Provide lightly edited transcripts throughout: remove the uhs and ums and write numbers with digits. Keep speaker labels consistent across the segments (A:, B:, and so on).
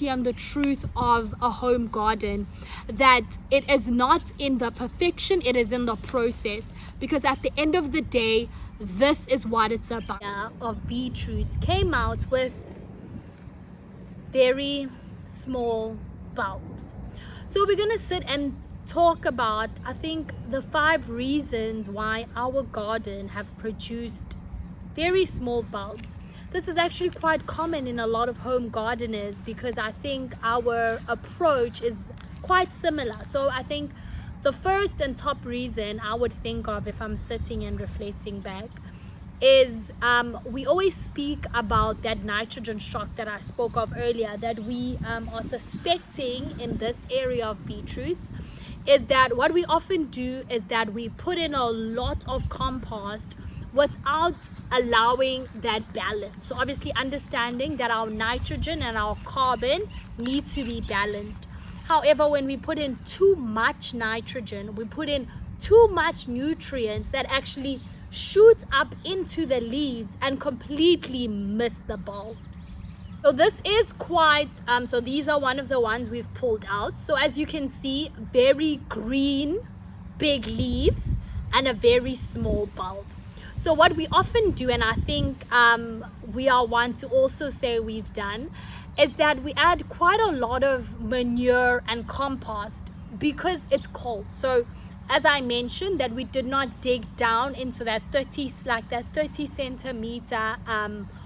A: and the truth of a home garden, that it is not in the perfection, it is in the process, because at the end of the day, this is what it's about. Of beetroots came out with very small bulbs. So we're gonna sit and talk about, I think, the 5 reasons why our garden have produced very small bulbs. This is actually quite common in a lot of home gardeners because I think our approach is quite similar. So I think the first and top reason I would think of if I'm sitting and reflecting back is we always speak about that nitrogen shock that I spoke of earlier, that we are suspecting in this area of beetroots. Is that what we often do is that we put in a lot of compost without allowing that balance. So obviously understanding that our nitrogen and our carbon need to be balanced. However, when we put in too much nitrogen, we put in too much nutrients that actually shoot up into the leaves and completely miss the bulbs. So this is quite, so these are one of the ones we've pulled out. So as you can see, very green, big leaves and a very small bulb. So what we often do, and I think we are one to also say we've done, is that we add quite a lot of manure and compost because it's cold. So as I mentioned, that we did not dig down into that 30 centimeter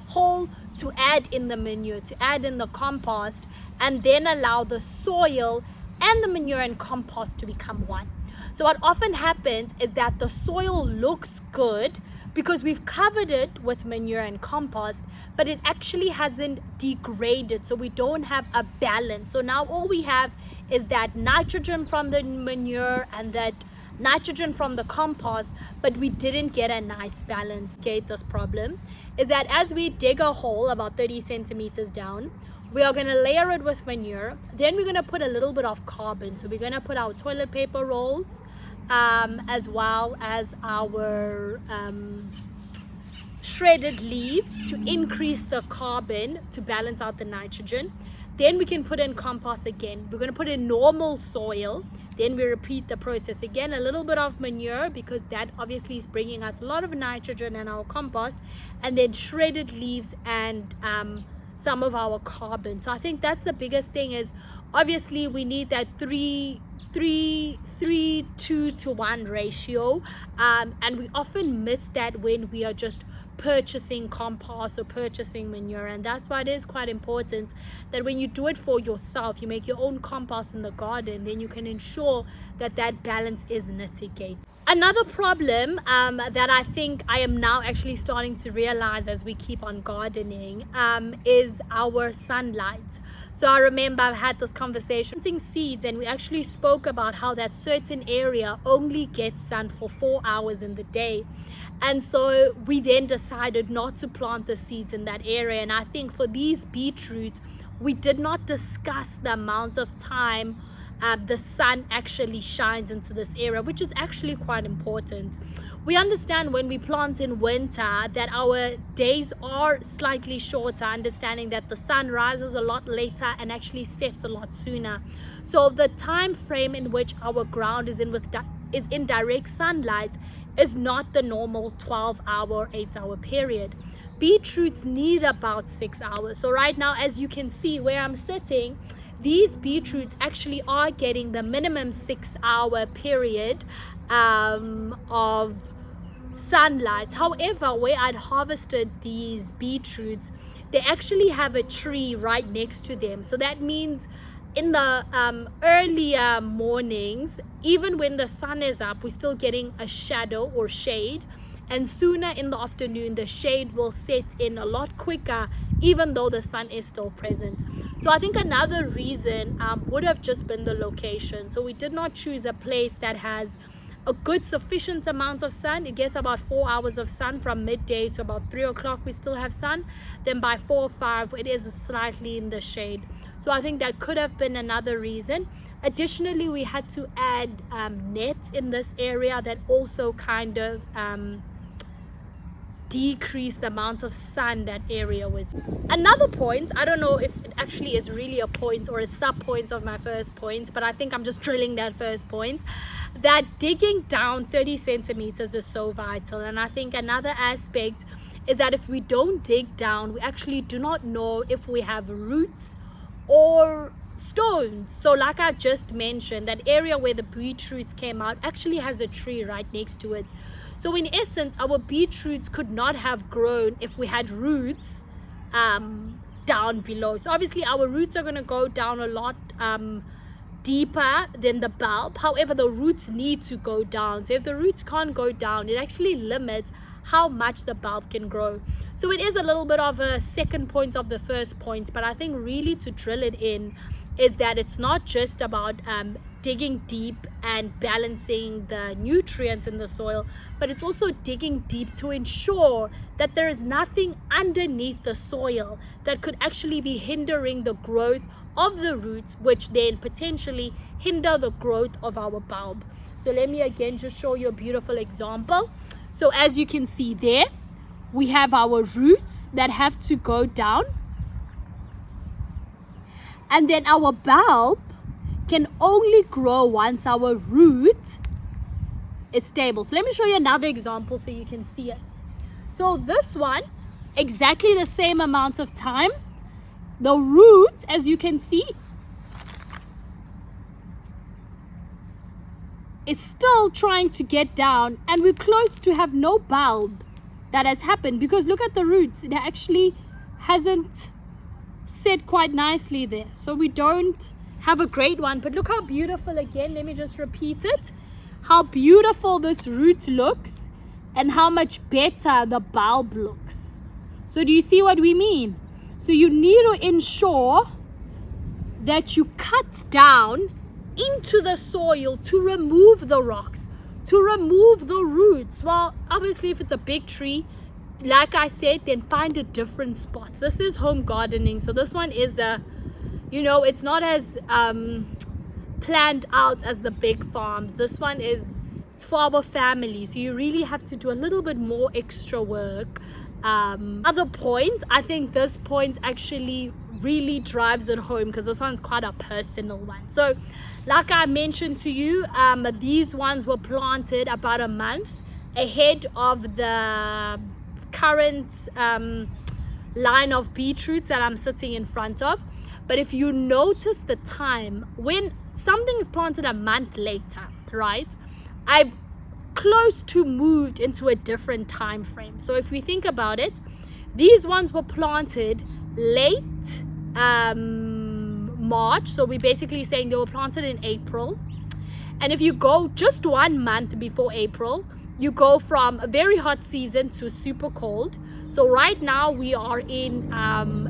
A: hole to add in the manure, to add in the compost, and then allow the soil and the manure and compost to become one. So what often happens is that the soil looks good because we've covered it with manure and compost, but it actually hasn't degraded, so we don't have a balance. So now all we have is that nitrogen from the manure and that nitrogen from the compost, but we didn't get a nice balance. Okay, this problem is that as we dig a hole about 30 centimeters down, we are going to layer it with manure. Then we're going to put a little bit of carbon. So we're going to put our toilet paper rolls as well as our shredded leaves to increase the carbon to balance out the nitrogen. Then we can put in compost again. We're going to put in normal soil. Then we repeat the process again, a little bit of manure because that obviously is bringing us a lot of nitrogen in our compost, and then shredded leaves and some of our carbon. So I think that's the biggest thing, is obviously we need that 3 2 to 1 ratio, and we often miss that when we are just purchasing compost or purchasing manure. And that's why it is quite important that when you do it for yourself, you make your own compost in the garden, then you can ensure that that balance is mitigated. Another problem that I think I am now actually starting to realize as we keep on gardening is our sunlight. So I remember I've had this conversation planting seeds, and we actually spoke about how that certain area only gets sun for 4 hours in the day. And so we then decided not to plant the seeds in that area. And I think for these beetroots, we did not discuss the amount of time the sun actually shines into this area, which is actually quite important. We understand when we plant in winter that our days are slightly shorter, understanding that the sun rises a lot later and actually sets a lot sooner. So the time frame in which our ground is in direct sunlight is not the normal 12-hour, 8-hour period. Beetroots need about 6 hours. So right now, as you can see where I'm sitting, these beetroots actually are getting the minimum 6-hour period of sunlight. However, where I'd harvested these beetroots, they actually have a tree right next to them. So that means in the earlier mornings, even when the sun is up, we're still getting a shadow or shade. And sooner in the afternoon, the shade will set in a lot quicker, even though the sun is still present. So I think another reason would have just been the location. So we did not choose a place that has a good sufficient amount of sun. It gets about 4 hours of sun from midday to about 3 o'clock. We still have sun. Then by 4 or 5, it is slightly in the shade. So I think that could have been another reason. Additionally, we had to add nets in this area that also kind of decrease the amount of sun that area was. Another point, I don't know if it actually is really a point or a sub point of my first point, but I think I'm just drilling that first point, that digging down 30 centimeters is so vital. And I think another aspect is that if we don't dig down, we actually do not know if we have roots or stones. So like I just mentioned, that area where the beetroots came out actually has a tree right next to it. So in essence, our beetroots could not have grown if we had roots down below. So obviously our roots are going to go down a lot deeper than the bulb. However, the roots need to go down. So if the roots can't go down, it actually limits how much the bulb can grow. So it is a little bit of a second point of the first point, but I think really to drill it in is that it's not just about digging deep and balancing the nutrients in the soil, but it's also digging deep to ensure that there is nothing underneath the soil that could actually be hindering the growth of the roots, which then potentially hinder the growth of our bulb. So let me again just show you a beautiful example. So as you can see there, we have our roots that have to go down, and then our bulb can only grow once our root is stable. So let me show you another example so you can see it. So this one, exactly the same amount of time. The root, as you can see, is still trying to get down, and we're close to have no bulb that has happened, because look at the roots. It actually hasn't set quite nicely there. So we don't have a great one, but look how beautiful, again, let me just repeat it, how beautiful this root looks and how much better the bulb looks. So do you see what we mean? So you need to ensure that you cut down into the soil to remove the rocks, to remove the roots. Well, obviously if it's a big tree, like I said, then find a different spot. This is home gardening, so this one is it's not as planned out as the big farms. This one it's for our family, so you really have to do a little bit more extra work. Other point, I think this point actually really drives it home, because this one's quite a personal one. So like I mentioned to you, these ones were planted about a month ahead of the current line of beetroots that I'm sitting in front of. But if you notice the time, when something is planted a month later, right, I've close to moved into a different time frame. So if we think about it, these ones were planted late March, so we're basically saying they were planted in April. And if you go just 1 month before April, you go from a very hot season to super cold. So right now we are in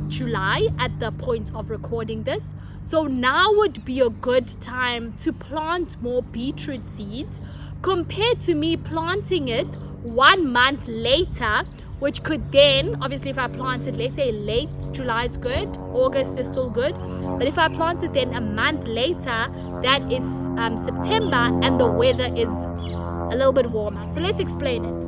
A: July at the point of recording this. So now would be a good time to plant more beetroot seeds, compared to me planting it 1 month later, which could then, obviously if I planted, let's say late July, it's good, August is still good, but if I planted then a month later, that is September, and the weather is a little bit warmer. So let's explain it.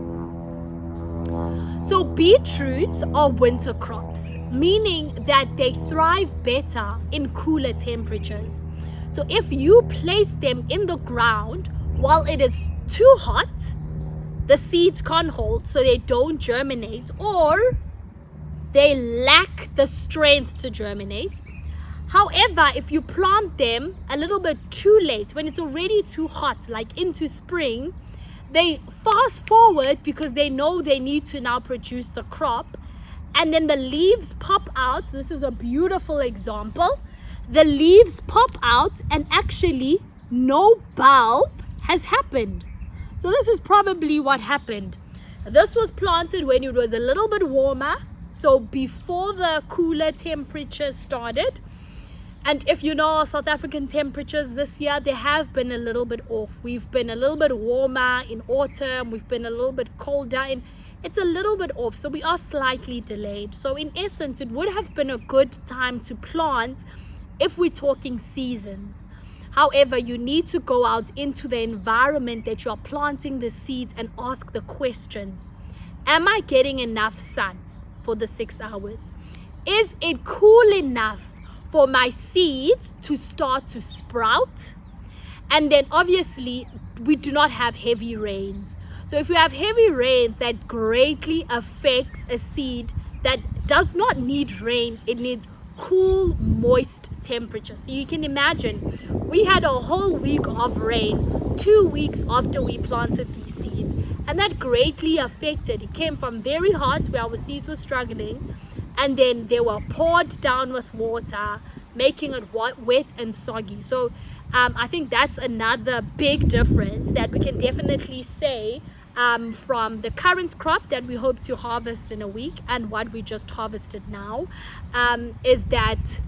A: So beetroots are winter crops, meaning that they thrive better in cooler temperatures. So if you place them in the ground while it is too hot, the seeds can't hold, so they don't germinate, or they lack the strength to germinate. However, if you plant them a little bit too late, when it's already too hot, like into spring, they fast forward because they know they need to now produce the crop, and then the leaves pop out. This is a beautiful example. The leaves pop out and actually no bulb has happened. So this is probably what happened. This was planted when it was a little bit warmer, so before the cooler temperatures started. And if you know our South African temperatures this year, they have been a little bit off. We've been a little bit warmer in autumn, we've been a little bit colder, and it's a little bit off, so we are slightly delayed. So in essence, it would have been a good time to plant if we're talking seasons. However, you need to go out into the environment that you are planting the seeds and ask the questions. Am I getting enough sun for the 6 hours? Is it cool enough for my seeds to start to sprout? And then obviously we do not have heavy rains. So if we have heavy rains, that greatly affects a seed that does not need rain. It needs cool, moist temperature. So you can imagine we had a whole week of rain 2 weeks after we planted these seeds, and that greatly affected. It came from very hot where our seeds were struggling, and then they were poured down with water, making it wet and soggy. So I think that's another big difference that we can definitely say from the current crop that we hope to harvest in a week and what we just harvested now, is that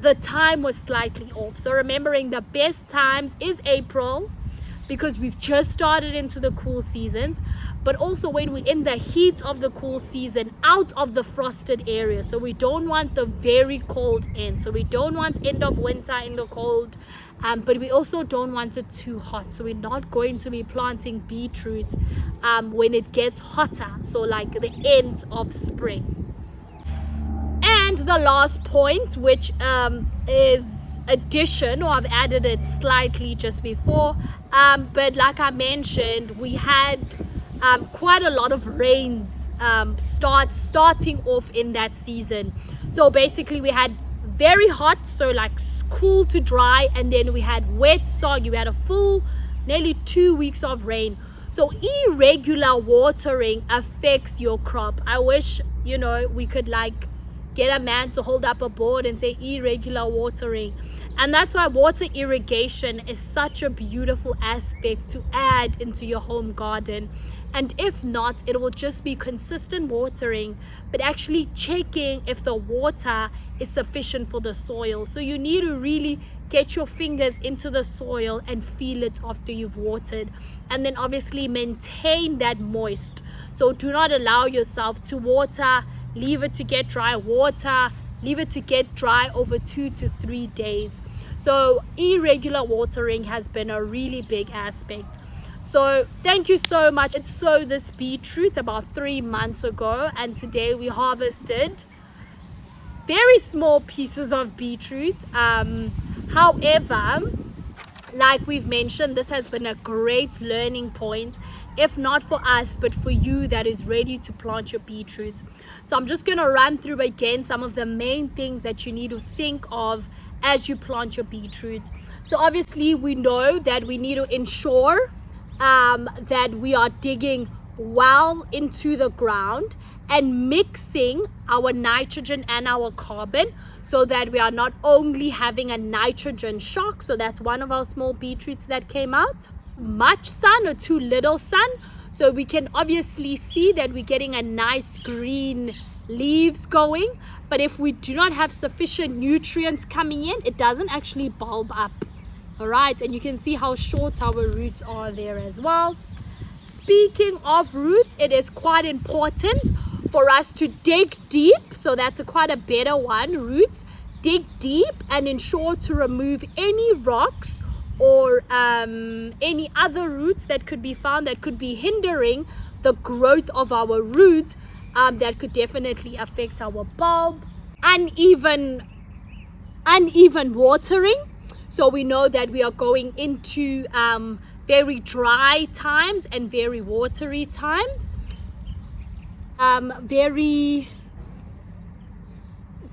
A: the time was slightly off. So remembering the best times is April, because we've just started into the cool seasons, but also when we're in the heat of the cool season, out of the frosted area. So we don't want the very cold end. So we don't want end of winter in the cold, but we also don't want it too hot. So we're not going to be planting beetroot when it gets hotter, so like the end of spring. And the last point, which is addition, or I've added it slightly just before, but like I mentioned, we had quite a lot of rains starting off in that season. So basically we had very hot, so like cool to dry, and then we had wet, soggy. We had a full nearly 2 weeks of rain. So irregular watering affects your crop. I wish, we could like get a man to hold up a board and say irregular watering. And that's why water irrigation is such a beautiful aspect to add into your home garden. And if not, it will just be consistent watering, but actually checking if the water is sufficient for the soil. So you need to really get your fingers into the soil and feel it after you've watered, and then obviously maintain that moist. So do not allow yourself to water, leave it to get dry, water, leave it to get dry over 2 to 3 days. So irregular watering has been a really big aspect. So thank you so much. It's sowed this beetroot about 3 months ago, and today we harvested very small pieces of beetroot. However, like we've mentioned, this has been a great learning point, if not for us, but for you that is ready to plant your beetroot. So I'm just going to run through again some of the main things that you need to think of as you plant your beetroot. So obviously we know that we need to ensure that we are digging well into the ground and mixing our nitrogen and our carbon, so that we are not only having a nitrogen shock. So that's one of our small beetroots that came out. Much sun or too little sun. So we can obviously see that we're getting a nice green leaves going. But if we do not have sufficient nutrients coming in, it doesn't actually bulb up. All right, and you can see how short our roots are there as well. Speaking of roots, it is quite important for us to dig deep. So that's quite a better one. Roots, dig deep and ensure to remove any rocks or any other roots that could be found that could be hindering the growth of our roots, that could definitely affect our bulb. Uneven watering. So we know that we are going into very dry times and very watery times. Very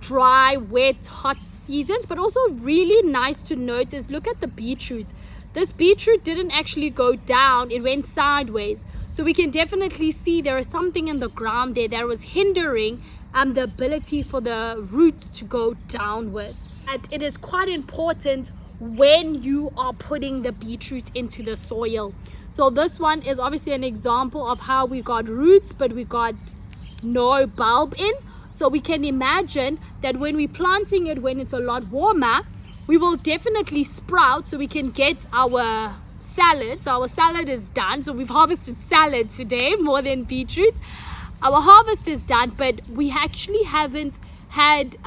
A: dry, wet, hot seasons. But also really nice to note is, look at the beetroot. This beetroot didn't actually go down, it went sideways. So we can definitely see there is something in the ground there that was hindering the ability for the root to go downwards. And it is quite important when you are putting the beetroot into the soil. So this one is obviously an example of how we got roots, but we got no bulb in. So we can imagine that when we're planting it, when it's a lot warmer, we will definitely sprout, so we can get our salad. So our salad is done. So we've harvested salad today more than beetroot. Our harvest is done, but we actually haven't had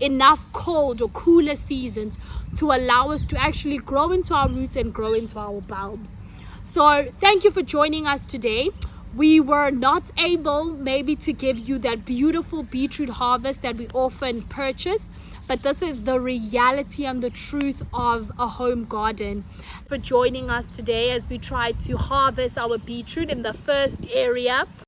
A: enough cold or cooler seasons to allow us to actually grow into our roots and grow into our bulbs. So thank you for joining us today. we were not able maybe to give you that beautiful beetroot harvest that we often purchase, but this is the reality and the truth of a home garden. For joining us today as we try to harvest our beetroot in the first area.